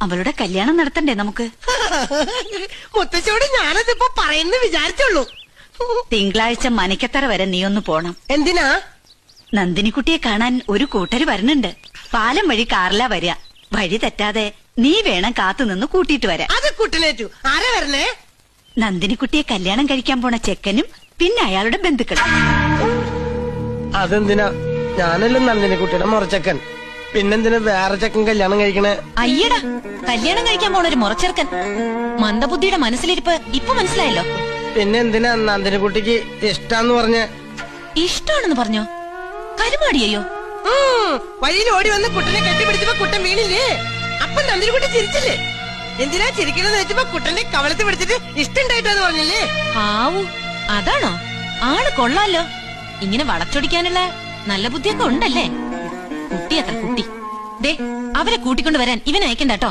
അവളുടെ കല്യാണം നടത്തണ്ടേ നമുക്ക്? മുത്തശ്ശിയോട് ഞാനതിപ്പോ പറയുന്നു വിചാരിച്ചുള്ളൂ. തിങ്കളാഴ്ച മനക്കത്തറ വരെ നീ ഒന്ന് പോണം. എന്തിനാ? നന്ദിനിക്കുട്ടിയെ കാണാൻ ഒരു കൂട്ടര് വരുന്നുണ്ട്. പാലം വഴി കാറിലാ വരിക. വഴി തെറ്റാതെ നീ വേണം കാത്തുനിന്ന് കൂട്ടിയിട്ട് വരാൻ. അത് കുട്ടനേറ്റു. ആരാ വരണേ? നന്ദിനിക്കുട്ടിയെ കല്യാണം കഴിക്കാൻ പോണ ചെക്കനും പിന്നെ അയാളുടെ ബന്ധുക്കളും. അതെന്തിനാ? ഞാനല്ലോ നന്ദിനിക്കുട്ടിയുടെ മുറച്ചക്കൻ. പിന്നെന്തിനാ വേറെ ചെക്കൻ കല്യാണം കഴിക്കണേ? അയ്യടാ, കല്യാണം കഴിക്കാൻ പോണ ഒരു മുറച്ചെറുക്കൻ. മന്ദബുദ്ധിയുടെ മനസ്സിലിരിപ്പ് ഇപ്പൊ മനസ്സിലായല്ലോ. പിന്നെന്തിനാ നന്ദിനിക്കുട്ടിക്ക് ഇഷ്ടാന്ന് പറഞ്ഞ? ഇഷ്ടാണെന്ന് പറഞ്ഞോ? കരുമാടിയോ? വഴിയിൽ ഓടി വന്ന് കുട്ടനെ കെട്ടിപ്പിടിച്ചപ്പോ കുട്ടൻ വീണില്ലേ? അപ്പൊ നന്ദിനിക്കുട്ടി ചിരിച്ചില്ലേ? എന്തിനാ ചിരിക്കണെന്ന് വെച്ചപ്പോ കുട്ടനെ കവളത്ത് പിടിച്ചിട്ട് ഇഷ്ടണ്ടായിട്ടാന്ന് പറഞ്ഞില്ലേ? ആവൂ, അതാണോ? ആള് കൊള്ളാലോ. ഇങ്ങനെ വളച്ചൊടിക്കാനുള്ള നല്ല ബുദ്ധിയൊക്കെ ഉണ്ടല്ലേ? കുട്ടി അത്ര കുട്ടി. ദേ, അവരെ കൂട്ടിക്കൊണ്ട് വരാൻ ഇവൻ അയക്കണ്ട കേട്ടോ.